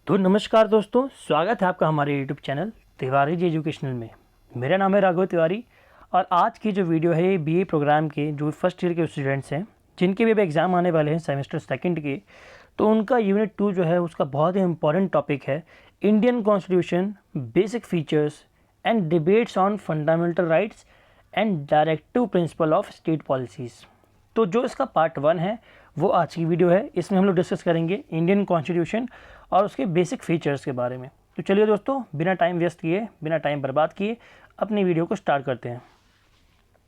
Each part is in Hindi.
तो नमस्कार दोस्तों, स्वागत है आपका हमारे YouTube channel Tiwari ji educational में। मेरा नाम है राघव तिवारी और आज की जो वीडियो है ये BA प्रोग्राम के जो फर्स्ट ईयर के स्टूडेंट्स हैं जिनके भी एग्ज़ाम आने वाले हैं सेमेस्टर सेकंड के, तो उनका यूनिट 2 जो है उसका बहुत ही इंपॉर्टेंट टॉपिक है Indian constitution, basic features and debates on fundamental rights and directive principle of state policies. तो जो इसका पार्ट 1 है वो आज की वीडियो है। इसमें हम लोग डिस्कस करेंगे इंडियन कॉन्स्टिट्यूशन और उसके बेसिक फीचर्स के बारे में। तो चलिए दोस्तों, बिना टाइम वेस्ट किए, बिना टाइम बर्बाद किए अपनी वीडियो को स्टार्ट करते हैं।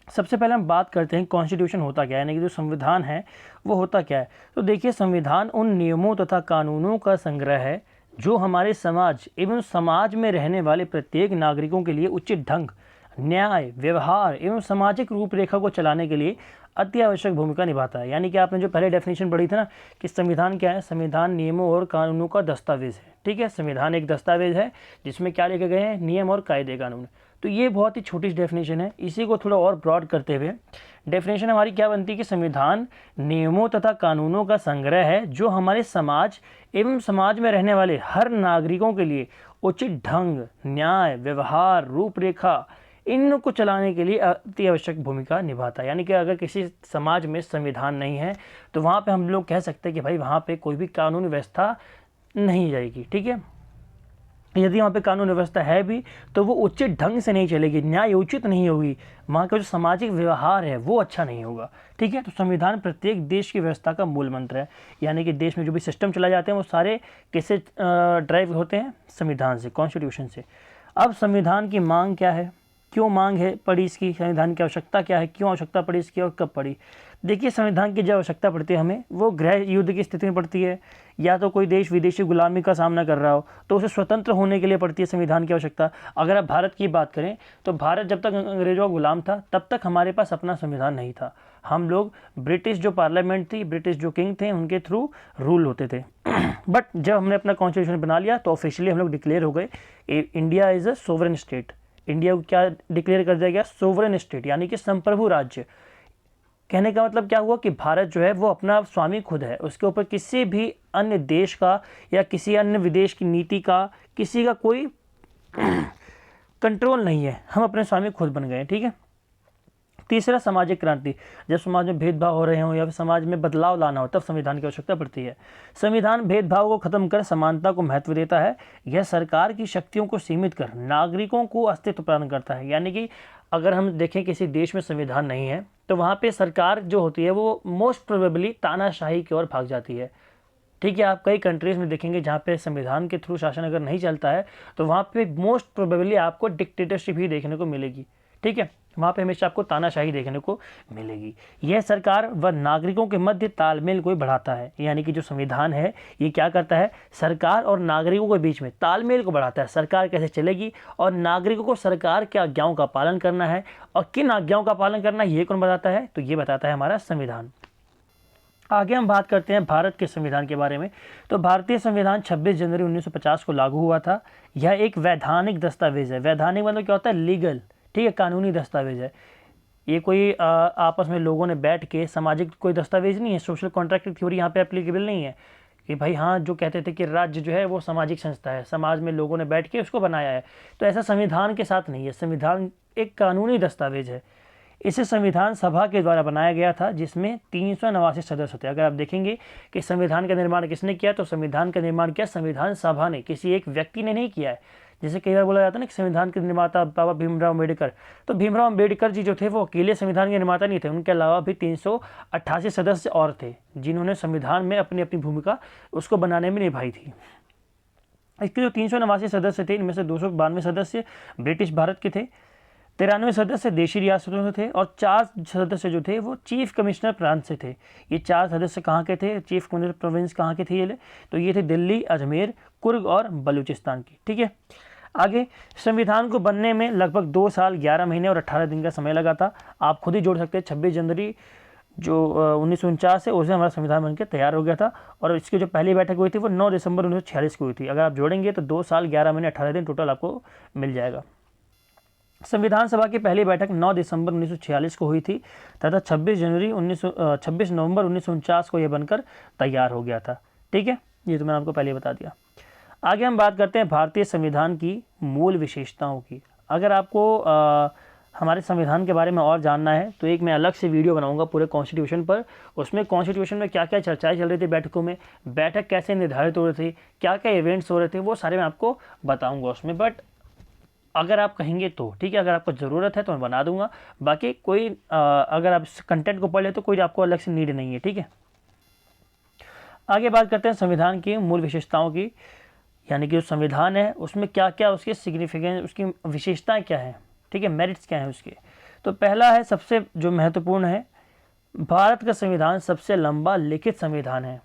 सबसे पहले हम बात करते हैं कॉन्स्टिट्यूशन होता क्या है, यानी कि जो संविधान है वो होता क्या है। तो देखिए, संविधान उन नियमों तथा कानूनों का संग्रह है जो हमारे समाज एवं समाज में रहने वाले प्रत्येक नागरिकों के लिए उचित ढंग, न्याय, व्यवहार एवं सामाजिक रूपरेखा को चलाने के लिए अति आवश्यक भूमिका निभाता है। यानी कि आपने जो पहले डेफिनेशन पढ़ी थी ना कि संविधान क्या है, संविधान नियमों और कानूनों का दस्तावेज है। ठीक है, संविधान एक दस्तावेज है जिसमें क्या लिखे गए हैं, नियम और कायदे कानून। तो ये बहुत ही छोटी डेफिनेशन है। इसी को थोड़ा और ब्रॉड करते हुए डेफिनेशन हमारी क्या बनती है कि संविधान नियमों तथा कानूनों का संग्रह है जो हमारे समाज एवं समाज में रहने वाले हर नागरिकों के लिए उचित ढंग, न्याय, व्यवहार, रूपरेखा इनको चलाने के लिए अति आवश्यक भूमिका निभाता है। यानी कि अगर किसी समाज में संविधान नहीं है तो वहाँ पे हम लोग कह सकते हैं कि भाई वहाँ पे कोई भी कानून व्यवस्था नहीं जाएगी। ठीक है, यदि वहाँ पे कानून व्यवस्था है भी तो वो उचित ढंग से नहीं चलेगी, न्याय उचित नहीं होगी, वहाँ का जो सामाजिक व्यवहार है वो अच्छा नहीं होगा। ठीक है, तो संविधान प्रत्येक देश की व्यवस्था का मूल मंत्र है। यानी कि देश में जो भी सिस्टम चलाए जाते हैं वो सारे किससे ड्राइव होते हैं, संविधान से, कॉन्स्टिट्यूशन से। अब संविधान की मांग क्या है, क्यों मांग है पड़ी इसकी, संविधान की आवश्यकता क्या है, क्यों आवश्यकता पड़ी इसकी और कब पड़ी। देखिए, संविधान की जो आवश्यकता पड़ती है हमें वो गृह युद्ध की स्थिति में पड़ती है, या तो कोई देश विदेशी गुलामी का सामना कर रहा हो तो उसे स्वतंत्र होने के लिए पड़ती है संविधान की आवश्यकता। अगर आप भारत की बात करें तो भारत जब तक अंग्रेजों का गुलाम था तब तक हमारे पास अपना संविधान नहीं था। हम लोग ब्रिटिश जो पार्लियामेंट थी, ब्रिटिश जो किंग थे, उनके थ्रू रूल होते थे। बट जब हमने अपना कॉन्स्टिट्यूशन बना लिया तो ऑफिशियली हम लोग डिक्लेयर हो गए India is a sovereign state. India को क्या डिक्लेयर कर दिया गया, सोवरेन स्टेट, यानी कि संप्रभु राज्य। कहने का मतलब क्या हुआ कि भारत जो है वो अपना स्वामी खुद है, उसके ऊपर किसी भी अन्य देश का या किसी अन्य विदेश की नीति का, किसी का कोई कंट्रोल नहीं है। हम अपने स्वामी खुद बन गए। ठीक है। तीसरा, सामाजिक क्रांति। जब समाज में भेदभाव हो रहे हों या फिर समाज में बदलाव लाना हो तब संविधान की आवश्यकता पड़ती है। संविधान भेदभाव को खत्म कर समानता को महत्व देता है। यह सरकार की शक्तियों को सीमित कर नागरिकों को अस्तित्व प्रदान करता है। यानी कि अगर हम देखें किसी देश में संविधान नहीं है तो वहाँ पे सरकार जो होती है वो मोस्ट प्रोबेबली तानाशाही की ओर भाग जाती है। ठीक है, आप कई कंट्रीज़ में देखेंगे जहाँ पे संविधान के थ्रू शासन अगर नहीं चलता है तो वहाँ पे मोस्ट प्रोबेबली आपको डिक्टेटरशिप ही देखने को मिलेगी। ठीक है, वहाँ पे हमेशा आपको तानाशाही देखने को मिलेगी। यह सरकार व नागरिकों के मध्य तालमेल को बढ़ाता है। यानी कि जो संविधान है ये क्या करता है, सरकार और नागरिकों के बीच में तालमेल को बढ़ाता है। सरकार कैसे चलेगी और नागरिकों को सरकार के आज्ञाओं का पालन करना है और किन आज्ञाओं का पालन करना है ये कौन बताता है, तो ये बताता है हमारा संविधान। आगे हम बात करते हैं भारत के संविधान के बारे में। तो भारतीय संविधान 26 जनवरी 1950 को लागू हुआ था। यह एक वैधानिक दस्तावेज है। वैधानिक मतलब क्या होता है, लीगल। ठीक है, कानूनी दस्तावेज है। ये कोई आपस में लोगों ने बैठ के, सामाजिक कोई दस्तावेज नहीं है। सोशल कॉन्ट्रैक्ट की थ्योरी यहाँ पे एप्लीकेबल नहीं है कि भाई हाँ, जो कहते थे कि राज्य जो है वो सामाजिक संस्था है, समाज में लोगों ने बैठ के उसको बनाया है, तो ऐसा संविधान के साथ नहीं है। संविधान एक कानूनी दस्तावेज है। इसे संविधान सभा के द्वारा बनाया गया था जिसमें 389 सदस्य थे। अगर आप देखेंगे कि संविधान का निर्माण किसने किया, तो संविधान का निर्माण किया संविधान सभा ने, किसी एक व्यक्ति ने नहीं किया है। जैसे कई बार बोला जाता है ना कि संविधान के निर्माता बाबा भीमराव अम्बेडकर, तो भीमराव अम्बेडकर जी जो थे वो अकेले संविधान के निर्माता नहीं थे, उनके अलावा भी 388 सदस्य और थे जिन्होंने संविधान में अपनी अपनी भूमिका उसको बनाने में निभाई थी। इसके जो 389 सदस्य थे इनमें से 292 सदस्य ब्रिटिश भारत के थे, 93 सदस्य देशी रियासतों से थे और 4 सदस्य जो थे वो चीफ कमिश्नर प्रांत से थे। ये 4 सदस्य कहाँ के थे, चीफ कमिश्नर प्रोविंस कहाँ के थे ये, तो ये थे दिल्ली, अजमेर, कुर्ग और बलूचिस्तान की। ठीक है, आगे संविधान को बनने में लगभग 2 साल 11 महीने और 18 दिन का समय लगा था। आप खुद ही जोड़ सकते हैं, 26 जनवरी जो 1949 है उसमें हमारा संविधान बनकर तैयार हो गया था और इसकी जो पहली बैठक हुई थी वो 9 दिसंबर 1946 को हुई थी। अगर आप जोड़ेंगे तो 2 साल 11 महीने 18 दिन टोटल आपको मिल जाएगा। संविधान सभा की पहली बैठक 9 दिसंबर 1946 को हुई थी तथा 26 नवंबर 1949 को यह बनकर तैयार हो गया था। ठीक है, ये तो मैंने आपको पहले बता दिया। आगे हम बात करते हैं भारतीय संविधान की मूल विशेषताओं की। अगर आपको हमारे संविधान के बारे में और जानना है तो एक मैं अलग से वीडियो बनाऊंगा पूरे कॉन्स्टिट्यूशन पर। उसमें कॉन्स्टिट्यूशन में क्या क्या चर्चाएं चल रही थी बैठकों में, बैठक कैसे निर्धारित हो रही थी, क्या क्या इवेंट्स हो रहे थे, वो सारे मैं आपको बताऊंगा उसमें। बट अगर आप कहेंगे तो ठीक है, अगर आपको ज़रूरत है तो मैं बना दूंगा। बाकी कोई अगर आप कंटेंट को पढ़ ले तो कोई आपको अलग से नीड नहीं है, ठीक है। आगे बात करते हैं संविधान की मूल विशेषताओं की, यानी कि जो संविधान है उसमें क्या क्या उसके सिग्निफिकेंस, उसकी विशेषताएं क्या हैं, ठीक है, मेरिट्स क्या हैं उसके। तो पहला है, सबसे जो महत्वपूर्ण है, भारत का संविधान सबसे लंबा लिखित संविधान है।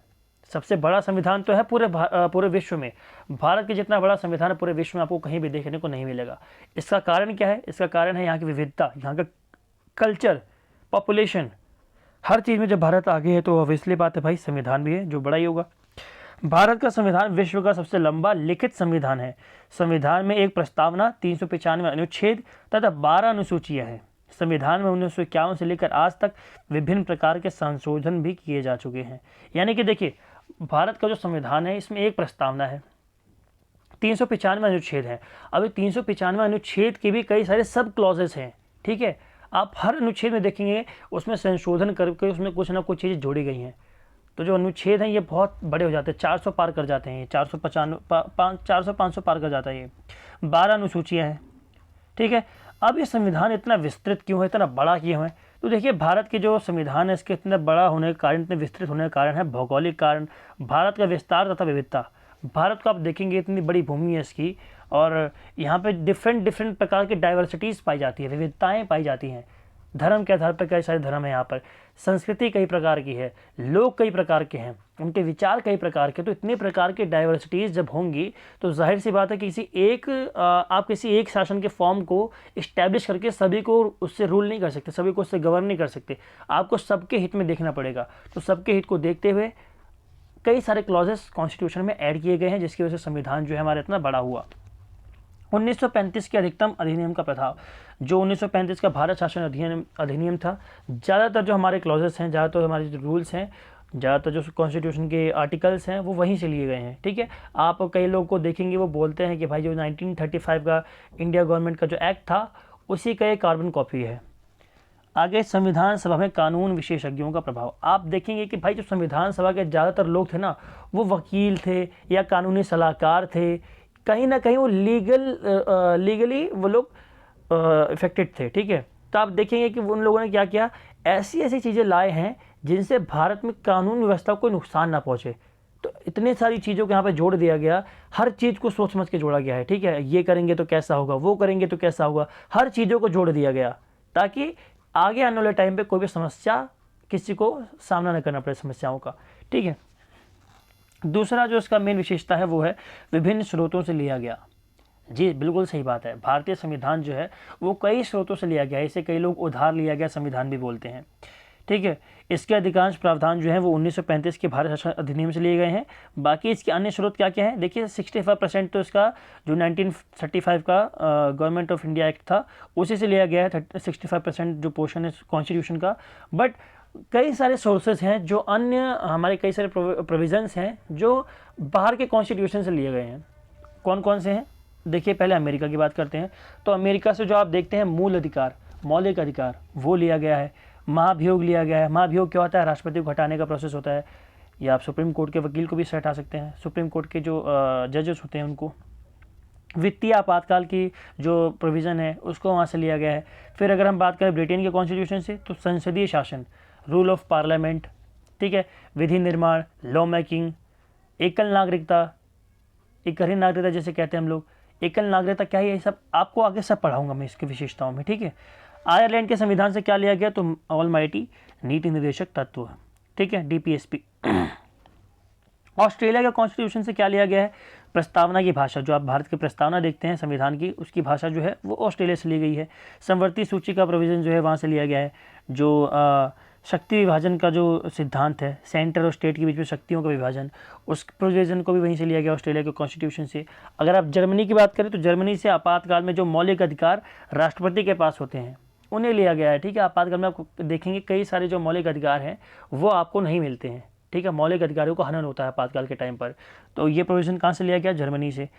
सबसे बड़ा संविधान तो है पूरे विश्व में। भारत के जितना बड़ा संविधान है पूरे विश्व में आपको कहीं भी देखने को नहीं मिलेगा। इसका कारण क्या है? इसका कारण है यहाँ की विविधता, यहाँ का कल्चर, पॉपुलेशन, हर चीज़ में जब भारत आगे है तो ऑब्वियसली बात है भाई संविधान भी है जो बड़ा ही होगा। भारत का संविधान विश्व का सबसे लंबा लिखित संविधान है। संविधान में एक प्रस्तावना, 395 अनुच्छेद तथा 12 अनुसूचियां हैं। संविधान में 1951 से लेकर आज तक विभिन्न प्रकार के संशोधन भी किए जा चुके हैं। यानी कि देखिए, भारत का जो संविधान है इसमें एक प्रस्तावना है, 395 अनुच्छेद हैं। अभी 395 अनुच्छेद के भी कई सारे सब क्लॉजेस हैं, ठीक है। आप हर अनुच्छेद में देखेंगे उसमें संशोधन करके उसमें कुछ ना कुछ चीज़ें जोड़ी गई हैं। तो जो अनुच्छेद हैं ये बहुत बड़े हो जाते हैं, 400 पार कर जाते हैं, 400-500 पार कर जाता है ये। 12 अनुसूचियाँ हैं, ठीक है। अब ये संविधान इतना विस्तृत क्यों है, इतना बड़ा क्यों है? तो देखिए, भारत के जो संविधान है इसके इतना बड़ा होने का कारण, इतने विस्तृत होने का कारण है भौगोलिक कारण, भारत का विस्तार तथा विविधता। भारत को आप देखेंगे इतनी बड़ी भूमि है इसकी, और यहाँ पे डिफरेंट प्रकार की डाइवर्सिटीज़ पाई जाती है, विविधताएँ पाई जाती हैं। धर्म के आधार पर कई सारे धर्म है यहाँ पर, संस्कृति कई प्रकार की है, लोग कई प्रकार के हैं, उनके विचार कई प्रकार के। तो इतने प्रकार के डाइवर्सिटीज़ जब होंगी तो जाहिर सी बात है कि आप किसी एक शासन के फॉर्म को इस्टेब्लिश करके सभी को उससे रूल नहीं कर सकते, सभी को उससे गवर्न नहीं कर सकते। आपको सबके हित में देखना पड़ेगा। तो सबके हित को देखते हुए कई सारे क्लॉजेस कॉन्स्टिट्यूशन में ऐड किए गए हैं, जिसकी वजह से संविधान जो है हमारा इतना बड़ा हुआ। 1935 के अधिकतम अधिनियम का प्रभाव, जो 1935 का भारत शासन अधिनियम था, ज़्यादातर जो हमारे क्लॉजेस हैं, ज़्यादातर हमारे जो रूल्स हैं, ज़्यादातर जो कॉन्स्टिट्यूशन के आर्टिकल्स हैं वो वहीं से लिए गए हैं, ठीक है। आप कई लोग को देखेंगे वो बोलते हैं कि भाई जो 1935 का इंडिया गवर्नमेंट का जो एक्ट था उसी का एक कार्बन कॉपी है। आगे, संविधान सभा में कानून विशेषज्ञों का प्रभाव। आप देखेंगे कि भाई जो संविधान सभा के ज़्यादातर लोग थे ना, वो वकील थे या कानूनी सलाहकार थे, कहीं ना कहीं वो लीगली वो लोग इफेक्टेड थे, ठीक है। तो आप देखेंगे कि उन लोगों ने क्या किया, ऐसी ऐसी चीज़ें लाए हैं जिनसे भारत में कानून व्यवस्था को कोई नुकसान ना पहुँचे। तो इतने सारी चीज़ों को यहाँ पे जोड़ दिया गया, हर चीज़ को सोच समझ के जोड़ा गया है, ठीक है। ये करेंगे तो कैसा होगा, वो करेंगे तो कैसा होगा, हर चीज़ों को जोड़ दिया गया ताकि आगे आने वाले टाइम पे कोई भी समस्या किसी को सामना न करना पड़े समस्याओं का, ठीक है। दूसरा जो इसका मेन विशेषता है वो है विभिन्न स्रोतों से लिया गया। जी बिल्कुल सही बात है, भारतीय संविधान जो है वो कई स्रोतों से लिया गया है। इसे कई लोग उधार लिया गया संविधान भी बोलते हैं, ठीक है। इसके अधिकांश प्रावधान जो हैं वो 1935 के भारत शासन अधिनियम से लिए गए हैं। बाकी इसके अन्य स्रोत क्या क्या हैं, देखिए 65% तो इसका जो 1935 का गवर्नमेंट ऑफ इंडिया एक्ट था उसी से लिया गया है, 65% जो पोर्शन है कॉन्स्टिट्यूशन का। बट कई सारे सोर्सेज हैं जो अन्य हमारे कई सारे प्रोविजंस हैं जो बाहर के कॉन्स्टिट्यूशन से लिए गए हैं। कौन कौन से हैं, देखिए पहले अमेरिका की बात करते हैं। तो अमेरिका से जो आप देखते हैं मूल अधिकार, मौलिक अधिकार, वो लिया गया है। महाभियोग लिया गया है। महाभियोग क्या होता है, राष्ट्रपति को हटाने का प्रोसेस होता है, या आप सुप्रीम कोर्ट के वकील को भी हटा सकते हैं, सुप्रीम कोर्ट के जो जजेस होते हैं उनको। वित्तीय आपातकाल की जो प्रोविज़न है उसको वहाँ से लिया गया है। फिर अगर हम बात करें ब्रिटेन के कॉन्स्टिट्यूशन से तो संसदीय शासन, रूल ऑफ पार्लियामेंट, ठीक है, विधि निर्माण, लॉ मेकिंग, एकल नागरिकता, एकल नागरिकता जैसे कहते हैं हम लोग, एकल नागरिकता क्या है, ये सब आपको आगे सब पढ़ाऊंगा मैं इसकी विशेषताओं में, ठीक है। आयरलैंड के संविधान से क्या लिया गया, तो ऑलमाइटी नीति निर्देशक तत्व, ठीक है, DPSP। ऑस्ट्रेलिया के कॉन्स्टिट्यूशन से क्या लिया गया है, प्रस्तावना की भाषा, जो आप भारत की प्रस्तावना देखते हैं संविधान की, उसकी भाषा जो है वो ऑस्ट्रेलिया से ली गई है। समवर्ती सूची का प्रोविज़न जो है वहाँ से लिया गया है। जो शक्ति विभाजन का जो सिद्धांत है, सेंटर और स्टेट के बीच में शक्तियों का विभाजन, उस प्रोविज़न को भी वहीं से लिया गया ऑस्ट्रेलिया के कॉन्स्टिट्यूशन से। अगर आप जर्मनी की बात करें तो जर्मनी से आपातकाल में जो मौलिक अधिकार राष्ट्रपति के पास होते हैं उन्हें लिया गया है, ठीक है। आपातकाल में आप देखेंगे कई सारे जो मौलिक अधिकार हैं वो आपको नहीं मिलते हैं, ठीक है, मौलिक अधिकारों का हनन होता है आपातकाल के टाइम पर। तो ये प्रोविज़न कहाँ से लिया गया? जर्मनी से।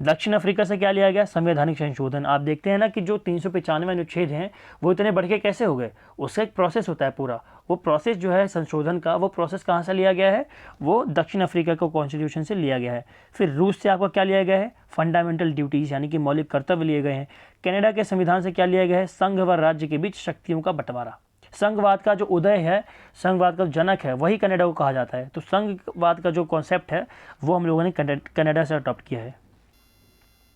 दक्षिण अफ्रीका से क्या लिया गया? संवैधानिक संशोधन। आप देखते हैं ना कि जो 395 अनुच्छेद हैं वो इतने बढ़ के कैसे हो गए? उसका एक प्रोसेस होता है पूरा, वो प्रोसेस जो है संशोधन का, वो प्रोसेस कहाँ से लिया गया है? वो दक्षिण अफ्रीका को कॉन्स्टिट्यूशन से लिया गया है। फिर रूस से आपका क्या लिया गया है? फंडामेंटल ड्यूटीज़ यानी कि मौलिक कर्तव्य लिए गए हैं। कनाडा के संविधान से क्या लिया गया है? संघ व राज्य के बीच शक्तियों का बंटवारा। संघवाद का जो उदय है, संघवाद का जो जनक है, वही कनाडा को कहा जाता है। तो संघवाद का जो कॉन्सेप्ट है वो हम लोगों ने कनाडा से अडॉप्ट किया है।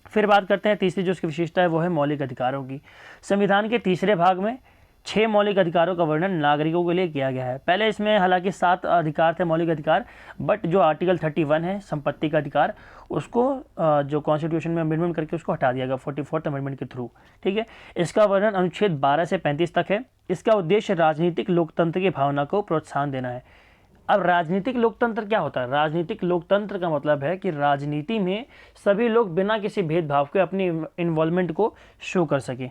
फिर बात करते हैं तीसरी जो उसकी विशेषता है वो है मौलिक अधिकारों की। संविधान के तीसरे भाग में 6 मौलिक अधिकारों का वर्णन नागरिकों के लिए किया गया है। पहले इसमें हालांकि 7 अधिकार थे मौलिक अधिकार, बट जो आर्टिकल 31 है संपत्ति का अधिकार, उसको जो कॉन्स्टिट्यूशन में अमेंडमेंट करके उसको हटा दिया गया 44th अमेंडमेंट के थ्रू। ठीक है, इसका वर्णन अनुच्छेद 12 से 35 तक है। इसका उद्देश्य राजनीतिक लोकतंत्र की भावना को प्रोत्साहन देना है। अब राजनीतिक लोकतंत्र क्या होता है? राजनीतिक लोकतंत्र का मतलब है कि राजनीति में सभी लोग बिना किसी भेदभाव के अपनी इन्वॉल्वमेंट को शो कर सकें।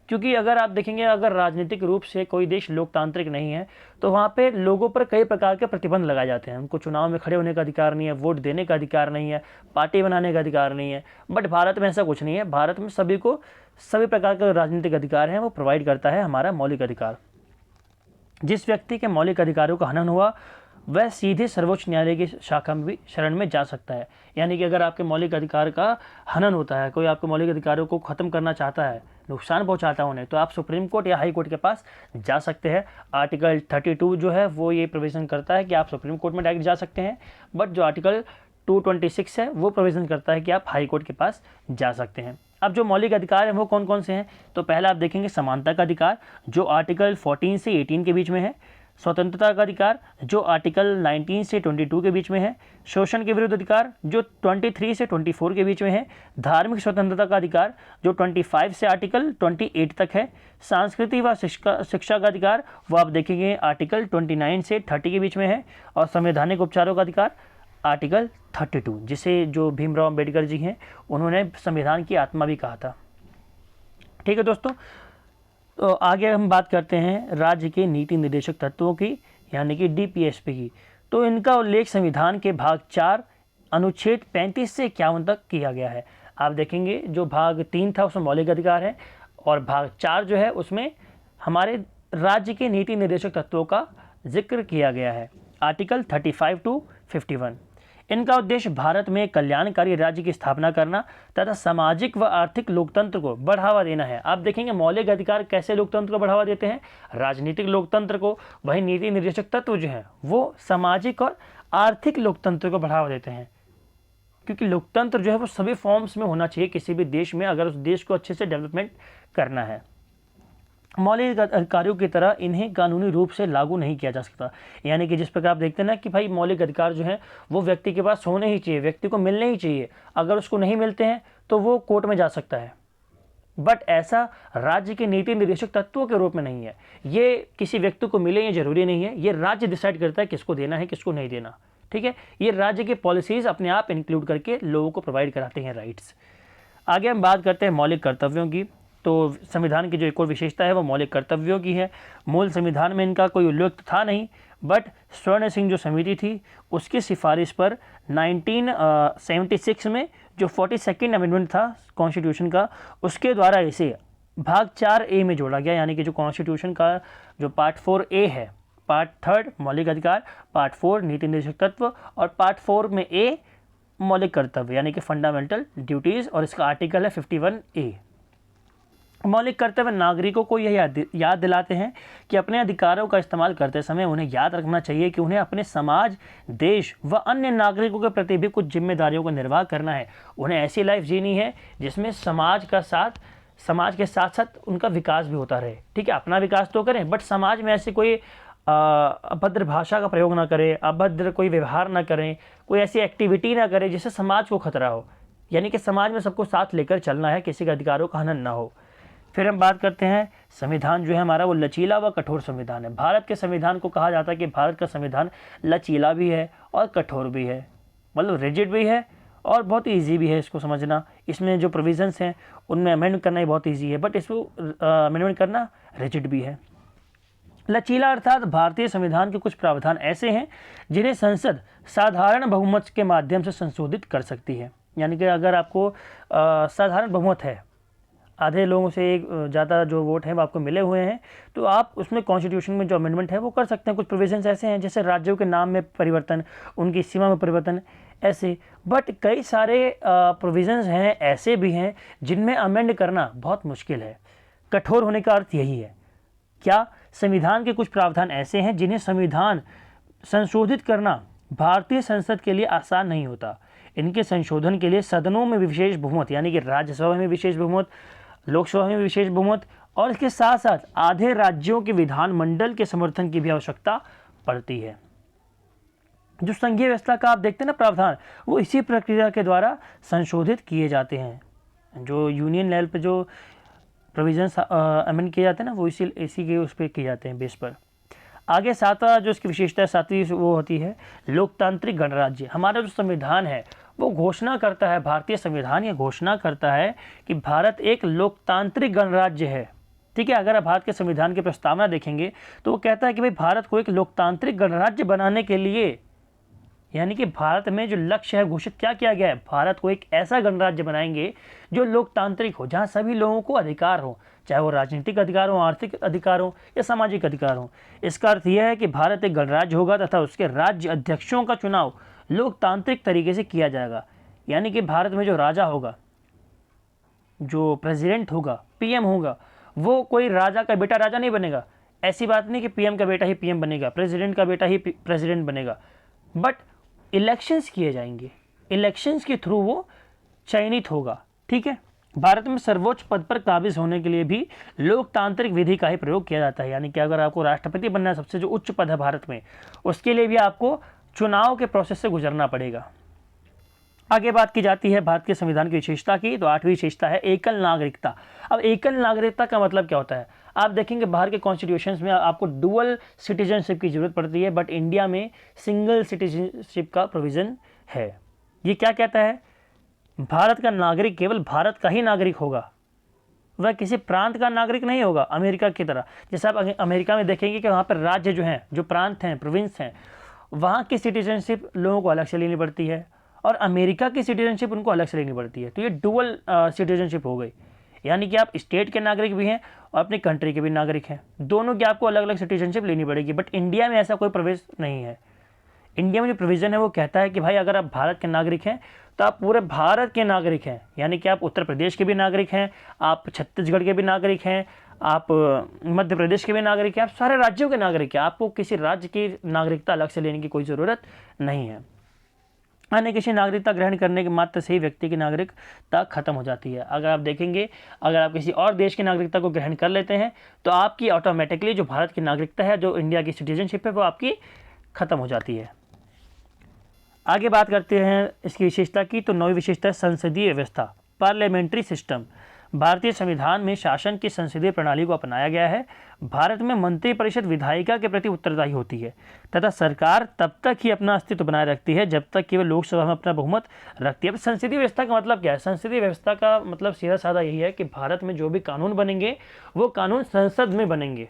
क्योंकि अगर आप देखेंगे, अगर राजनीतिक रूप से कोई देश लोकतांत्रिक नहीं है तो वहाँ पे लोगों पर कई प्रकार के प्रतिबंध लगाए जाते हैं। उनको चुनाव में खड़े होने का अधिकार नहीं है, वोट देने का अधिकार नहीं है, पार्टी बनाने का अधिकार नहीं है। बट भारत में ऐसा कुछ नहीं है। भारत में सभी को सभी प्रकार के राजनीतिक अधिकार हैं वो प्रोवाइड करता है हमारा मौलिक अधिकार। जिस व्यक्ति के मौलिक अधिकारों का हनन हुआ वह सीधे सर्वोच्च न्यायालय की शाखा में भी शरण में जा सकता है। यानी कि अगर आपके मौलिक अधिकार का हनन होता है, कोई आपके मौलिक अधिकारों को ख़त्म करना चाहता है, नुकसान पहुंचाता है उन्हें, तो आप सुप्रीम कोर्ट या हाई कोर्ट के पास जा सकते हैं। आर्टिकल 32 जो है वो ये प्रोविज़न करता है कि आप सुप्रीम कोर्ट में डायरेक्ट जा सकते हैं, बट जो आर्टिकल 226 है वो प्रोविज़न करता है कि आप हाई कोर्ट के पास जा सकते हैं। अब जो मौलिक अधिकार हैं वो कौन कौन से हैं? तो पहला आप देखेंगे समानता का अधिकार, जो आर्टिकल 14 से 18 के बीच में है। स्वतंत्रता का अधिकार, जो आर्टिकल 19 से 22 के बीच में है। शोषण के विरुद्ध अधिकार, जो 23 से 24 के बीच में है। धार्मिक स्वतंत्रता का अधिकार, जो 25 से आर्टिकल 28 तक है। सांस्कृतिक व शिक्षा का अधिकार, वो आप देखेंगे आर्टिकल 29 से 30 के बीच में है। और संवैधानिक उपचारों का अधिकार आर्टिकल 32, जिसे जो भीमराव अम्बेडकर जी हैं उन्होंने संविधान की आत्मा भी कहा था। ठीक है दोस्तों, तो आगे हम बात करते हैं राज्य के नीति निर्देशक तत्वों की, यानी कि DPSP की। तो इनका उल्लेख संविधान के भाग 4 अनुच्छेद 35 से 51 तक किया गया है। आप देखेंगे जो भाग 3 था उसमें मौलिक अधिकार है, और भाग 4 जो है उसमें हमारे राज्य के नीति निर्देशक तत्वों का जिक्र किया गया है। Article 35 to 51। इनका उद्देश्य भारत में कल्याणकारी राज्य की स्थापना करना तथा सामाजिक व आर्थिक लोकतंत्र को बढ़ावा देना है। आप देखेंगे मौलिक अधिकार कैसे लोकतंत्र को बढ़ावा देते हैं? राजनीतिक लोकतंत्र को। वही नीति निर्देशक तत्व जो हैं वो सामाजिक और आर्थिक लोकतंत्र को बढ़ावा देते हैं, क्योंकि लोकतंत्र जो है वो सभी फॉर्म्स में होना चाहिए किसी भी देश में, अगर उस देश को अच्छे से डेवलपमेंट करना है। मौलिक अधिकारों की तरह इन्हें कानूनी रूप से लागू नहीं किया जा सकता। यानी कि जिस प्रकार आप देखते हैं ना कि भाई मौलिक अधिकार जो हैं वो व्यक्ति के पास होने ही चाहिए, व्यक्ति को मिलने ही चाहिए। अगर उसको नहीं मिलते हैं तो वो कोर्ट में जा सकता है, बट ऐसा राज्य के नीति निर्देशक तत्वों के रूप में नहीं है। ये किसी व्यक्ति को मिले ये जरूरी नहीं है, ये राज्य डिसाइड करता है किसको देना है किसको नहीं देना। ठीक है, ये राज्य की पॉलिसीज़ अपने आप इंक्लूड करके लोगों को प्रोवाइड कराते हैं राइट्स। आगे हम बात करते हैं मौलिक कर्तव्यों की। तो संविधान की जो एक और विशेषता है वो मौलिक कर्तव्यों की है। मूल संविधान में इनका कोई उल्लेख तो था नहीं, बट स्वर्ण सिंह जो समिति थी उसकी सिफारिश पर 1976 में जो 42nd अमेंडमेंट था कॉन्स्टिट्यूशन का, उसके द्वारा इसे भाग 4A में जोड़ा गया। यानी कि जो कॉन्स्टिट्यूशन का जो पार्ट 4A है, पार्ट 3 मौलिक अधिकार, पार्ट 4 नीति निर्देशक तत्व, और पार्ट 4 में A मौलिक कर्तव्य यानी कि फंडामेंटल ड्यूटीज़, और इसका आर्टिकल है 51A। मौलिक कर्तव्य नागरिकों को यह याद दिलाते हैं कि अपने अधिकारों का इस्तेमाल करते समय उन्हें याद रखना चाहिए कि उन्हें अपने समाज, देश व अन्य नागरिकों के प्रति भी कुछ जिम्मेदारियों का निर्वाह करना है। उन्हें ऐसी लाइफ जीनी है जिसमें समाज के साथ साथ उनका विकास भी होता रहे। ठीक है, अपना विकास तो करें, बट समाज में ऐसे कोई अभद्र भाषा का प्रयोग ना करें, अभद्र कोई व्यवहार ना करें, कोई ऐसी एक्टिविटी ना करें जिससे समाज को खतरा हो। यानी कि समाज में सबको साथ लेकर चलना है, किसी के अधिकारों का हनन ना हो। फिर हम बात करते हैं संविधान जो है हमारा वो लचीला व कठोर संविधान है। भारत के संविधान को कहा जाता है कि भारत का संविधान लचीला भी है और कठोर भी है, मतलब रिजिड भी है और बहुत ईजी भी है इसको समझना। इसमें जो प्रोविजंस हैं उनमें अमेंड करना ही बहुत ईजी है, बट इसको अमेंडमेंट करना रिजिड भी है। लचीला अर्थात भारतीय संविधान के कुछ प्रावधान ऐसे हैं जिन्हें संसद साधारण बहुमत के माध्यम से संशोधित कर सकती है। यानी कि अगर आपको साधारण बहुमत है, आधे लोगों से एक ज़्यादा जो वोट हैं वो आपको मिले हुए हैं, तो आप उसमें कॉन्स्टिट्यूशन में जो अमेंडमेंट है वो कर सकते हैं। कुछ प्रोविजंस ऐसे हैं जैसे राज्यों के नाम में परिवर्तन, उनकी सीमा में परिवर्तन, ऐसे। बट कई सारे प्रोविजंस हैं ऐसे भी हैं जिनमें अमेंड करना बहुत मुश्किल है। कठोर होने का अर्थ यही है। क्या? संविधान के कुछ प्रावधान ऐसे हैं जिन्हें संविधान संशोधित करना भारतीय संसद के लिए आसान नहीं होता। इनके संशोधन के लिए सदनों में विशेष बहुमत, यानी कि राज्यसभा में विशेष बहुमत, लोकसभा में विशेष बहुमत, और इसके साथ साथ आधे राज्यों के विधानमंडल के समर्थन की भी आवश्यकता पड़ती है। जो संघीय व्यवस्था का आप देखते हैं ना प्रावधान, वो इसी प्रक्रिया के द्वारा संशोधित किए जाते हैं। जो यूनियन लेवल पे जो प्रोविजंस अमेंड किए जाते हैं ना, वो इसी के उस पर किए जाते हैं बेस पर। आगे सातवां जो इसकी विशेषता है, सातवीं वो होती है लोकतांत्रिक गणराज्य। हमारा जो संविधान है वो घोषणा करता है, भारतीय संविधान ये घोषणा करता है कि भारत एक लोकतांत्रिक गणराज्य है। ठीक है, अगर आप भारत के संविधान की प्रस्तावना देखेंगे तो वो कहता है कि भाई भारत को एक लोकतांत्रिक गणराज्य बनाने के लिए, यानी कि भारत में जो लक्ष्य है घोषित क्या किया गया है, भारत को एक ऐसा गणराज्य बनाएंगे जो लोकतांत्रिक हो, जहां सभी लोगों को अधिकार हो, चाहे वो राजनीतिक अधिकार हो, आर्थिक अधिकार हो या सामाजिक अधिकार हो। इसका अर्थ यह है कि भारत एक गणराज्य होगा तथा उसके राज्य अध्यक्षों का चुनाव लोकतांत्रिक तरीके से किया जाएगा। यानी कि भारत में जो राजा होगा, जो प्रेसिडेंट होगा, पीएम होगा, वो कोई राजा का बेटा राजा नहीं बनेगा। ऐसी बात नहीं कि पीएम का बेटा ही पीएम बनेगा, प्रेसिडेंट का बेटा ही प्रेसिडेंट बनेगा। बट इलेक्शंस किए जाएंगे, इलेक्शंस के थ्रू वो चयनित होगा। ठीक है, भारत में सर्वोच्च पद पर काबिज होने के लिए भी लोकतांत्रिक विधि का ही प्रयोग किया जाता है। यानी कि अगर आपको राष्ट्रपति बनना है, सबसे जो उच्च पद है भारत में, उसके लिए भी आपको चुनाव के प्रोसेस से गुजरना पड़ेगा। आगे बात की जाती है भारत के संविधान की विशेषता की, तो 8वीं विशेषता है एकल नागरिकता। अब एकल नागरिकता का मतलब क्या होता है? आप देखेंगे बाहर के कॉन्स्टिट्यूशंस में आपको डुअल सिटीजनशिप की जरूरत पड़ती है, बट इंडिया में सिंगल सिटीजनशिप का प्रोविजन है। ये क्या कहता है? भारत का नागरिक केवल भारत का ही नागरिक होगा, वह किसी प्रांत का नागरिक नहीं होगा, अमेरिका की तरह। जैसे आप अमेरिका में देखेंगे कि वहाँ पर राज्य जो हैं, जो प्रांत हैं, प्रोविंस हैं, वहाँ की सिटीजनशिप लोगों को अलग से लेनी पड़ती है और अमेरिका की सिटीजनशिप उनको अलग से लेनी पड़ती है। तो ये डुअल सिटीजनशिप हो गई, यानी कि आप स्टेट के नागरिक भी हैं और अपनी कंट्री के भी नागरिक हैं, दोनों की आपको अलग अलग सिटीजनशिप लेनी पड़ेगी। बट इंडिया में ऐसा कोई प्रवेश नहीं है। इंडिया में जो प्रोविज़न है वो कहता है कि भाई अगर आप भारत के नागरिक हैं तो आप पूरे भारत के नागरिक हैं, यानी कि आप उत्तर प्रदेश के भी नागरिक हैं, आप छत्तीसगढ़ के भी नागरिक हैं, आप मध्य प्रदेश के भी नागरिक हैं, आप सारे राज्यों के नागरिक हैं। आपको किसी राज्य की नागरिकता अलग से लेने की कोई ज़रूरत नहीं है। अन्य किसी नागरिकता ग्रहण करने के मात्र से ही व्यक्ति की नागरिकता खत्म हो जाती है। अगर आप देखेंगे, अगर आप किसी और देश की नागरिकता को ग्रहण कर लेते हैं तो आपकी ऑटोमेटिकली जो भारत की नागरिकता है, जो इंडिया की सिटीजनशिप है, वो आपकी खत्म हो जाती है। आगे बात करते हैं इसकी विशेषता की, तो 9वीं विशेषता है संसदीय व्यवस्था, पार्लियामेंट्री सिस्टम। भारतीय संविधान में शासन की संसदीय प्रणाली को अपनाया गया है। भारत में मंत्रिपरिषद विधायिका के प्रति उत्तरदायी होती है तथा सरकार तब तक ही अपना अस्तित्व बनाए रखती है जब तक कि वह लोकसभा में अपना बहुमत रखती है। अब संसदीय व्यवस्था का मतलब क्या है? संसदीय व्यवस्था का मतलब सीधा साधा यही है कि भारत में जो भी कानून बनेंगे वो कानून संसद में बनेंगे।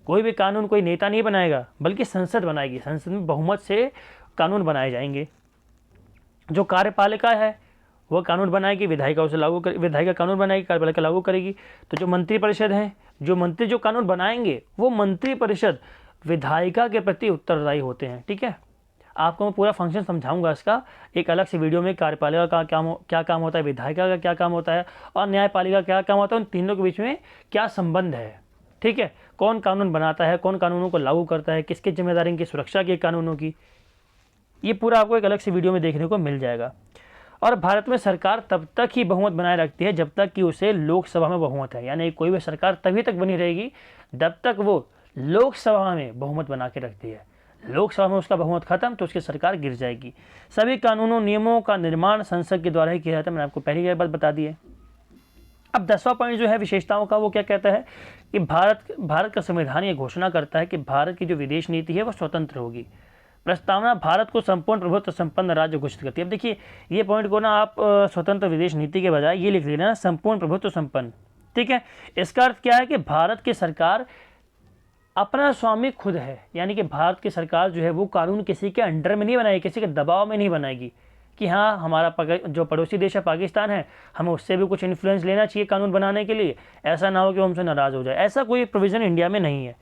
कोई भी कानून कोई नेता नहीं बनाएगा, बल्कि संसद बनाएगी। संसद में बहुमत से कानून बनाए जाएंगे। जो कार्यपालिका है वो कानून बनाएगी, विधायिका उसे लागू कर, विधायिका कानून बनाएगी, कार्यपालिका लागू करेगी। तो जो मंत्रिपरिषद है, जो मंत्री जो कानून बनाएंगे, वो मंत्रिपरिषद विधायिका के प्रति उत्तरदायी होते हैं। ठीक है, आपको मैं पूरा फंक्शन समझाऊंगा इसका एक अलग से वीडियो में। कार्यपालिका का क्या काम होता है, विधायिका का क्या काम होता है और न्यायपालिका क्या काम होता है, उन तीनों के बीच में क्या संबंध है। ठीक है, कौन कानून बनाता है, कौन कानूनों को लागू करता है, किसकी जिम्मेदारी की सुरक्षा की कानूनों की, ये पूरा आपको एक अलग से वीडियो में देखने को मिल जाएगा। और भारत में सरकार तब तक ही बहुमत बनाए रखती है जब तक कि उसे लोकसभा में बहुमत है। यानी कोई भी सरकार तभी तक बनी रहेगी जब तक वो लोकसभा में बहुमत बना के रखती है। लोकसभा में उसका बहुमत खत्म तो उसकी सरकार गिर जाएगी। सभी कानूनों नियमों का निर्माण संसद के द्वारा ही किया जाता है। मैंने आपको पहली यह बात बता दी है। अब 10वां पॉइंट जो है विशेषताओं का, वो क्या कहता है कि भारत का संविधान ये घोषणा करता है कि भारत की जो विदेश नीति है वो स्वतंत्र होगी। प्रस्तावना भारत को संपूर्ण प्रभुत्व संपन्न राज्य घोषित करती है। अब देखिए ये पॉइंट को ना आप स्वतंत्र विदेश नीति के बजाय ये लिख लेना ना, संपूर्ण प्रभुत्व संपन्न। ठीक है, इसका अर्थ क्या है कि भारत की सरकार अपना स्वामी खुद है, यानी कि भारत की सरकार जो है वो कानून किसी के अंडर में नहीं बनाएगी, किसी के दबाव में नहीं बनाएगी कि हाँ हमारा जो पड़ोसी देश है पाकिस्तान है, हमें उससे भी कुछ इन्फ्लुएंस लेना चाहिए कानून बनाने के लिए, ऐसा ना हो कि वो हमसे नाराज़ हो जाए। ऐसा कोई प्रोविज़न इंडिया में नहीं है।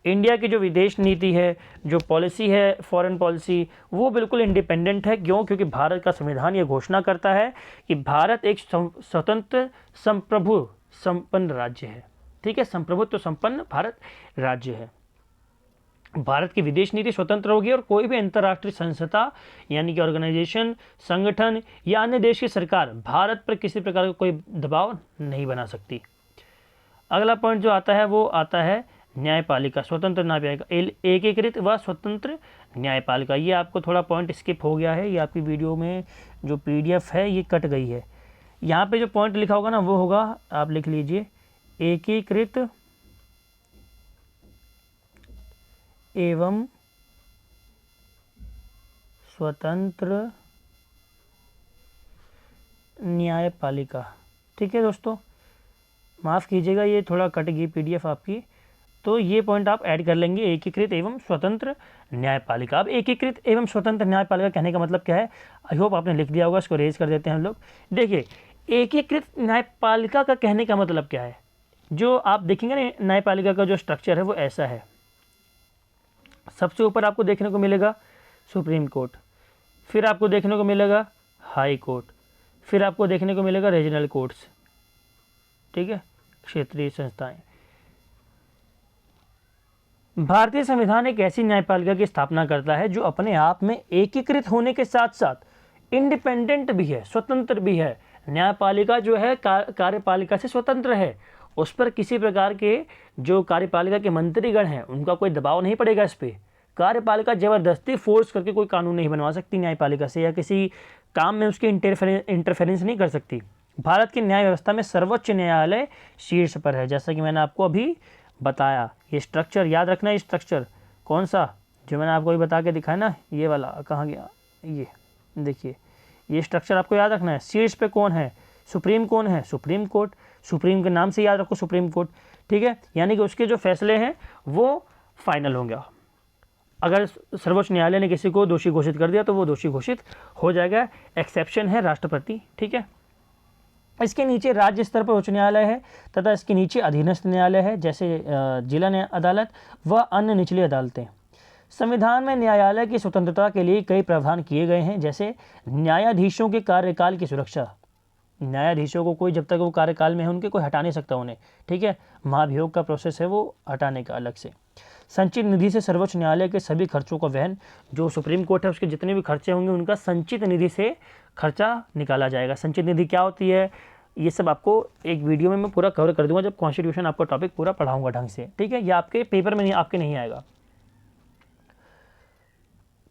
इंडिया की जो विदेश नीति है, जो पॉलिसी है, फॉरेन पॉलिसी, वो बिल्कुल इंडिपेंडेंट है। क्यों? क्योंकि भारत का संविधान ये घोषणा करता है कि भारत एक स्वतंत्र संप्रभु संपन्न राज्य है। ठीक है, संप्रभुत्व संपन्न भारत राज्य है। भारत की विदेश नीति स्वतंत्र होगी और कोई भी अंतर्राष्ट्रीय संस्था यानी कि ऑर्गेनाइजेशन, संगठन या अन्य देश की सरकार भारत पर किसी प्रकार का कोई दबाव नहीं बना सकती। अगला पॉइंट जो आता है वो आता है न्यायपालिका, स्वतंत्र न्यायपालिका, एकीकृत व स्वतंत्र न्यायपालिका। ये आपको थोड़ा पॉइंट स्किप हो गया है, ये आपकी वीडियो में जो PDF है ये कट गई है। यहाँ पे जो पॉइंट लिखा होगा ना वो होगा, आप लिख लीजिए, एकीकृत एवं स्वतंत्र न्यायपालिका। ठीक है दोस्तों, माफ़ कीजिएगा ये थोड़ा कट गई PDF आपकी, तो ये पॉइंट आप ऐड कर लेंगे, एकीकृत एवं स्वतंत्र न्यायपालिका। अब एकीकृत एवं स्वतंत्र न्यायपालिका कहने का मतलब क्या है, आई होप आपने लिख दिया होगा, इसको रेज कर देते हैं हम लोग। देखिए, एकीकृत न्यायपालिका का कहने का मतलब क्या है, जो आप देखेंगे ना न्यायपालिका का जो स्ट्रक्चर है वो ऐसा है। सबसे ऊपर आपको देखने को मिलेगा सुप्रीम कोर्ट, फिर आपको देखने को मिलेगा हाई कोर्ट, फिर आपको देखने को मिलेगा रीजनल कोर्ट्स, ठीक है, क्षेत्रीय संस्थाएं। भारतीय संविधान एक ऐसी न्यायपालिका की स्थापना करता है जो अपने आप में एकीकृत होने के साथ साथ इंडिपेंडेंट भी है, स्वतंत्र भी है। न्यायपालिका जो है कार्यपालिका से स्वतंत्र है, उस पर किसी प्रकार के जो कार्यपालिका के मंत्रीगण हैं उनका कोई दबाव नहीं पड़ेगा इस पर। कार्यपालिका जबरदस्ती फोर्स करके कोई कानून नहीं बनवा सकती न्यायपालिका से, या किसी काम में उसकी इंटरफेरेंस नहीं कर सकती। भारत की न्याय व्यवस्था में सर्वोच्च न्यायालय शीर्ष पर है, जैसा कि मैंने आपको अभी बताया। ये स्ट्रक्चर याद रखना है, स्ट्रक्चर कौन सा जो मैंने आपको अभी बता के दिखाया ना, ये वाला कहाँ गया, ये देखिए, ये स्ट्रक्चर आपको याद रखना है। शीर्ष पे कौन है, सुप्रीम कौन है, सुप्रीम कोर्ट, सुप्रीम के नाम से याद रखो सुप्रीम कोर्ट, ठीक है, यानी कि उसके जो फैसले हैं वो फाइनल होंगे। अगर सर्वोच्च न्यायालय ने किसी को दोषी घोषित कर दिया तो वो दोषी घोषित हो जाएगा। एक्सेप्शन है राष्ट्रपति, ठीक है। इसके नीचे राज्य स्तर पर उच्च न्यायालय है तथा इसके नीचे अधीनस्थ न्यायालय है, जैसे जिला अदालत व अन्य निचली अदालतें। संविधान में न्यायालय की स्वतंत्रता के लिए कई प्रावधान किए गए हैं, जैसे न्यायाधीशों के कार्यकाल की सुरक्षा। न्यायाधीशों को कोई जब तक वो कार्यकाल में है उनके कोई हटा नहीं सकता उन्हें, ठीक है। महाभियोग का प्रोसेस है वो हटाने का अलग से। संचित निधि से सर्वोच्च न्यायालय के सभी खर्चों का वहन, जो सुप्रीम कोर्ट है उसके जितने भी खर्चे होंगे उनका संचित निधि से खर्चा निकाला जाएगा। संचित निधि क्या होती है ये सब आपको एक वीडियो में मैं पूरा कवर कर दूंगा जब कॉन्स्टिट्यूशन आपको टॉपिक पूरा पढ़ाऊंगा ढंग से, ठीक है। ये आपके पेपर में आपके नहीं आएगा।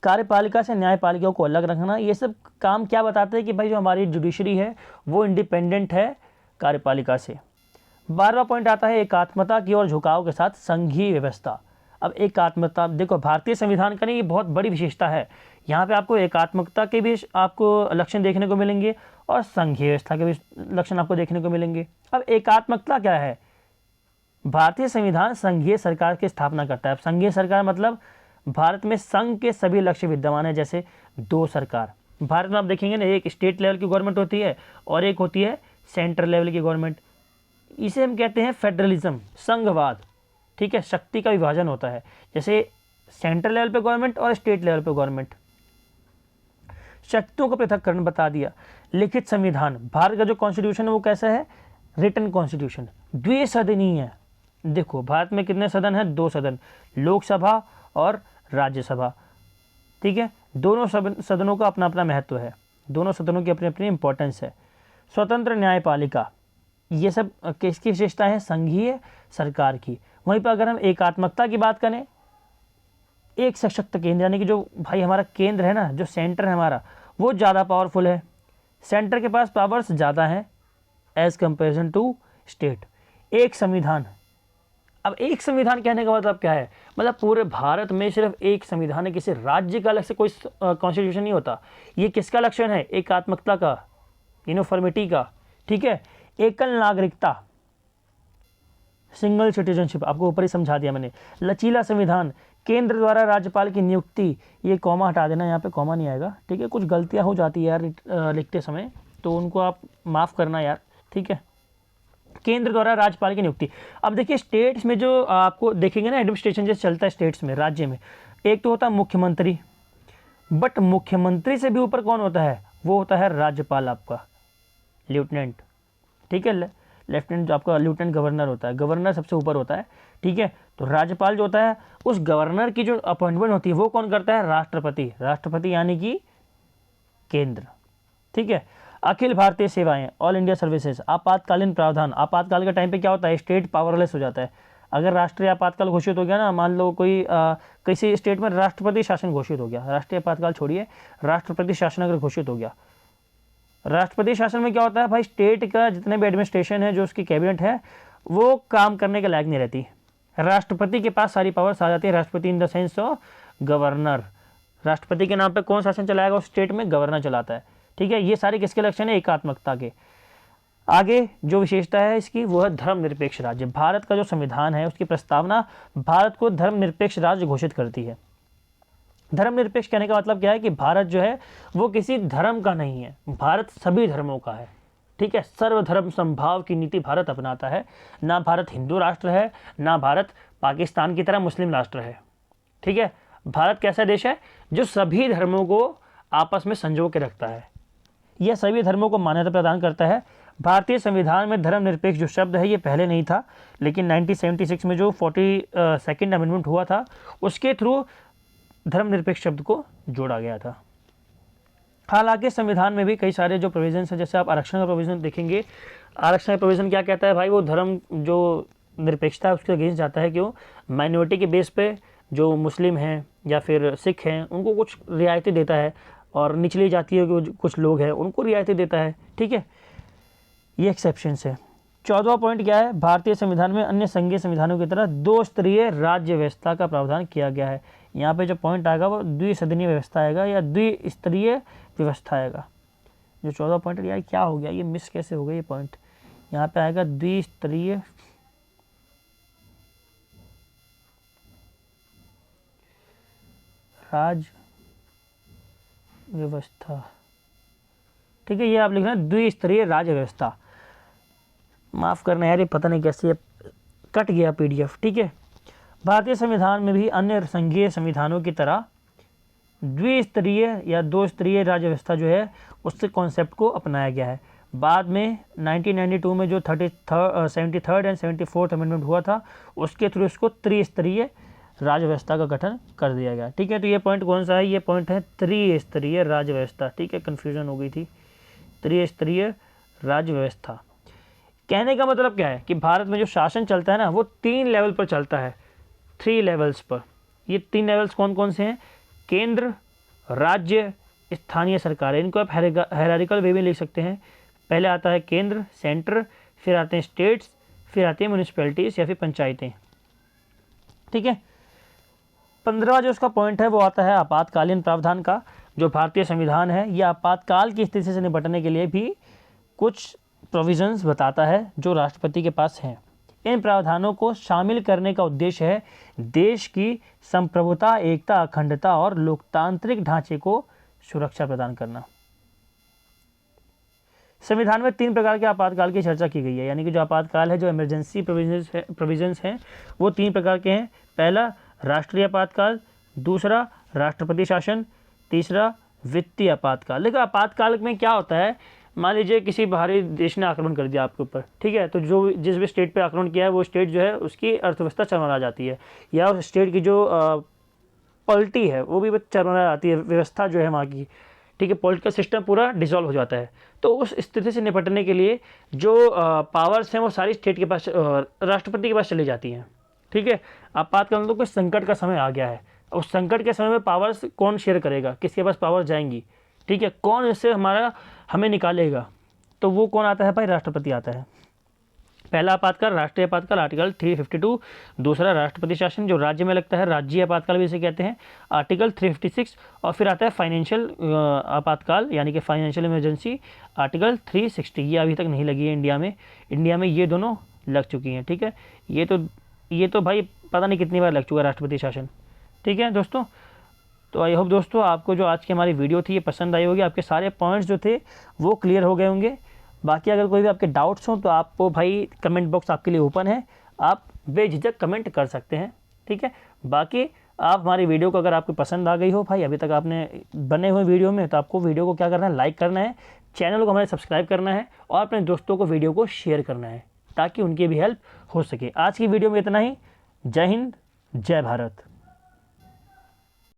कार्यपालिका से न्यायपालिका को अलग रखना, ये सब काम क्या बताते हैं कि भाई जो हमारी जुडिशरी है वो इंडिपेंडेंट है कार्यपालिका से। 12वां पॉइंट आता है एकात्मता की ओर झुकाव के साथ संघीय व्यवस्था। अब एकात्मता देखो, भारतीय संविधान का नहीं, ये बहुत बड़ी विशेषता है। यहाँ पे आपको एकात्मकता के भी आपको लक्षण देखने को मिलेंगे और संघीय व्यवस्था के भी लक्षण आपको देखने को मिलेंगे। अब एकात्मकता क्या है, भारतीय संविधान संघीय सरकार की स्थापना करता है। अब संघीय सरकार मतलब भारत में संघ के सभी लक्ष्य विद्यमान है, जैसे 2 सरकार। भारत में आप देखेंगे ना, एक स्टेट लेवल की गवर्नमेंट होती है और एक होती है सेंट्रल लेवल की गवर्नमेंट। इसे हम कहते हैं फेडरलिज्म, संघवाद, ठीक है। शक्ति का विभाजन होता है, जैसे सेंट्रल लेवल पे गवर्नमेंट और स्टेट लेवल पे गवर्नमेंट। शक्तियों का पृथक्करण बता दिया। लिखित संविधान, भारत का जो कॉन्स्टिट्यूशन है वो कैसा है, रिटन कॉन्स्टिट्यूशन, द्विसदनीय है। देखो भारत में कितने सदन हैं, 2 सदन, लोकसभा और राज्यसभा, ठीक है। दोनों सदनों का अपना अपना महत्व है, दोनों सदनों की अपनी अपनी इंपॉर्टेंस है। स्वतंत्र न्यायपालिका, ये सब किसकी विशेषता है, संघीय सरकार की। वहीं पर अगर हम एकात्मकता की बात करें, एक सशक्त केंद्र, यानी कि जो भाई हमारा केंद्र है ना, जो सेंटर है हमारा, वो ज़्यादा पावरफुल है। सेंटर के पास पावर्स ज़्यादा हैं एज कंपेरिजन टू स्टेट। एक संविधान, अब एक संविधान कहने का मतलब क्या है, मतलब पूरे भारत में सिर्फ एक संविधान है, किसी राज्य का अलग से कोई कॉन्स्टिट्यूशन नहीं होता। ये किसका लक्षण है, एकात्मकता का, यूनिफॉर्मिटी का, ठीक है। एकल नागरिकता, सिंगल सिटीजनशिप, आपको ऊपर ही समझा दिया मैंने। लचीला संविधान, केंद्र द्वारा राज्यपाल की नियुक्ति, ये कॉमा हटा देना, यहाँ पे कॉमा नहीं आएगा, ठीक है। कुछ गलतियाँ हो जाती है यार लिखते समय, तो उनको आप माफ़ करना यार, ठीक है। केंद्र द्वारा राज्यपाल की नियुक्ति। अब देखिए स्टेट्स में जो आपको देखेंगे ना एडमिनिस्ट्रेशन जैसे चलता है स्टेट्स में, राज्य में, एक तो होता है मुख्यमंत्री, बट मुख्यमंत्री से भी ऊपर कौन होता है, वो होता है राज्यपाल, आपका लेफ्टिनेंट, ठीक है। लेफ्टिनेंट जो आपका लेफ्टिनेंट गवर्नर होता है, गवर्नर सबसे ऊपर होता है, ठीक है। तो राज्यपाल जो होता है, उस गवर्नर की जो अपॉइंटमेंट होती है वो कौन करता है, राष्ट्रपति, राष्ट्रपति यानी कि केंद्र, ठीक है। अखिल भारतीय सेवाएं, ऑल इंडिया सर्विसेज, आपातकालीन प्रावधान, आपातकाल के टाइम पे क्या होता है, स्टेट पावरलेस हो जाता है। अगर राष्ट्रीय आपातकाल घोषित हो गया ना, मान लो कोई किसी स्टेट में राष्ट्रपति शासन घोषित हो गया, राष्ट्रीय आपातकाल छोड़िए, राष्ट्रपति शासन अगर घोषित हो गया, राष्ट्रपति शासन में क्या होता है भाई, स्टेट का जितने भी एडमिनिस्ट्रेशन है, जो उसकी कैबिनेट है, वो काम करने के लायक नहीं रहती, राष्ट्रपति के पास सारी पावर्स आ जाती है। राष्ट्रपति in the sense of governor, राष्ट्रपति के नाम पे कौन शासन चलाएगा उस स्टेट में, गवर्नर चलाता है, ठीक है। ये सारे किसके लक्षण है, एकात्मकता के। आगे जो विशेषता है इसकी वो है धर्मनिरपेक्ष राज्य। भारत का जो संविधान है उसकी प्रस्तावना भारत को धर्मनिरपेक्ष राज्य घोषित करती है। धर्मनिरपेक्ष कहने का मतलब क्या है कि भारत जो है वो किसी धर्म का नहीं है, भारत सभी धर्मों का है, ठीक है। सर्वधर्म संभाव की नीति भारत अपनाता है। ना भारत हिंदू राष्ट्र है, ना भारत पाकिस्तान की तरह मुस्लिम राष्ट्र है, ठीक है। भारत कैसा देश है जो सभी धर्मों को आपस में संजो के रखता है, यह सभी धर्मों को मान्यता प्रदान करता है। भारतीय संविधान में धर्मनिरपेक्ष जो शब्द है ये पहले नहीं था, लेकिन 1976 में जो 42nd अमेंडमेंट हुआ था उसके थ्रू धर्मनिरपेक्ष शब्द को जोड़ा गया था। हालांकि संविधान में भी कई सारे जो प्रोविजन है, जैसे आप आरक्षण का प्रोविजन देखेंगे, आरक्षण का प्रोविजन क्या कहता है भाई, वो धर्म जो निरपेक्षता है उसके अगेंस्ट जाता है। क्यों, माइनॉरिटी के बेस पे जो मुस्लिम हैं या फिर सिख हैं उनको कुछ रियायतें देता है, और निचली जातियों के कुछ लोग हैं उनको रियायतें देता है, ठीक है। ये एक्सेप्शंस है। 14वां पॉइंट क्या है, भारतीय संविधान में अन्य संघीय संविधानों की तरह 2 स्तरीय राज्य व्यवस्था का प्रावधान किया गया है। यहाँ पे जो पॉइंट आएगा वो द्विसदनीय व्यवस्था आएगा या द्विस्तरीय व्यवस्था आएगा। जो 14वां पॉइंट यार क्या हो गया, ये मिस कैसे हो गया ये पॉइंट, यहाँ पे आएगा द्विस्तरीय राज्य व्यवस्था, ठीक है। ये आप लिखना द्विस्तरीय राज्य व्यवस्था, माफ़ करना यार ये पता नहीं कैसे कट गया PDF, ठीक है। भारतीय संविधान में भी अन्य संघीय संविधानों की तरह द्विस्तरीय या 2 स्तरीय राज्य व्यवस्था जो है उससे कॉन्सेप्ट को अपनाया गया है। बाद में 1992 में जो 73rd एंड 74th अमेंडमेंट हुआ था उसके थ्रू इसको त्रिस्तरीय राज्य व्यवस्था का गठन कर दिया गया, ठीक है। तो ये पॉइंट कौन सा है, ये पॉइंट है त्रिस्तरीय राज्य व्यवस्था, ठीक है। कन्फ्यूजन हो गई थी, त्रिस्तरीय राज्य व्यवस्था। कहने का मतलब क्या है कि भारत में जो शासन चलता है ना वो 3 लेवल पर चलता है, 3 लेवल्स पर। ये 3 लेवल्स कौन कौन से हैं, केंद्र, राज्य, स्थानीय सरकार। इनको आप हायरार्किकल वे में लिख सकते हैं। पहले आता है केंद्र, सेंटर, फिर आते हैं स्टेट्स, फिर आती है म्यूनिसिपैलिटीज़ या फिर पंचायतें, ठीक है। 15वां जो उसका पॉइंट है वो आता है आपातकालीन प्रावधान का। जो भारतीय संविधान है यह आपातकाल की स्थिति से निपटने के लिए भी कुछ प्रोविजंस बताता है जो राष्ट्रपति के पास हैं। इन प्रावधानों को शामिल करने का उद्देश्य है देश की संप्रभुता, एकता, अखंडता और लोकतांत्रिक ढांचे को सुरक्षा प्रदान करना। संविधान में 3 प्रकार के आपातकाल की चर्चा की गई है, यानी कि जो आपातकाल है, जो इमरजेंसी प्रोविजंस हैं वो 3 प्रकार के हैं। पहला राष्ट्रीय आपातकाल, दूसरा राष्ट्रपति शासन, तीसरा वित्तीय आपातकाल। देखो आपातकाल में क्या होता है, मान लीजिए किसी बाहरी देश ने आक्रमण कर दिया आपके ऊपर, ठीक है। तो जो जिस भी स्टेट पे आक्रमण किया है वो स्टेट जो है उसकी अर्थव्यवस्था चरमरा जाती है, या उस स्टेट की जो पॉलिटी है वो भी चरमरा जाती है, व्यवस्था जो है वहाँ की, ठीक है। पॉलिटिकल सिस्टम पूरा डिसॉल्व हो जाता है। तो उस स्थिति से निपटने के लिए जो पावर्स हैं वो सारी स्टेट के पास, राष्ट्रपति के पास चली जाती हैं, ठीक है। आपातकाल तो कोई संकट का समय आ गया है, उस संकट के समय में पावर्स कौन शेयर करेगा, किसके पास पावर जाएंगी, ठीक है। कौन इससे हमें निकालेगा, तो वो कौन आता है भाई, राष्ट्रपति आता है। पहला आपातकाल राष्ट्रीय आपातकाल आर्टिकल 352, दूसरा राष्ट्रपति शासन जो राज्य में लगता है, राज्य आपातकाल भी इसे कहते हैं, आर्टिकल 356, और फिर आता है फाइनेंशियल आपातकाल यानी कि फाइनेंशियल इमरजेंसी, आर्टिकल 360। ये अभी तक नहीं लगी है इंडिया में। इंडिया में ये दोनों लग चुकी हैं। ठीक है, ये तो भाई पता नहीं कितनी बार लग चुका है राष्ट्रपति शासन। ठीक है दोस्तों, तो आई होप दोस्तों आपको जो आज की हमारी वीडियो थी ये पसंद आई होगी, आपके सारे पॉइंट्स जो थे वो क्लियर हो गए होंगे। बाकी अगर कोई भी आपके डाउट्स हों तो आपको भाई कमेंट बॉक्स आपके लिए ओपन है, आप बेझिझक कमेंट कर सकते हैं। ठीक है, बाकी आप हमारी वीडियो को अगर आपको पसंद आ गई हो भाई, अभी तक आपने बने हुए वीडियो में, तो आपको वीडियो को क्या करना है, लाइक करना है, चैनल को हमारे सब्सक्राइब करना है और अपने दोस्तों को वीडियो को शेयर करना है ताकि उनकी भी हेल्प हो सके। आज की वीडियो में इतना ही। जय हिंद, जय भारत।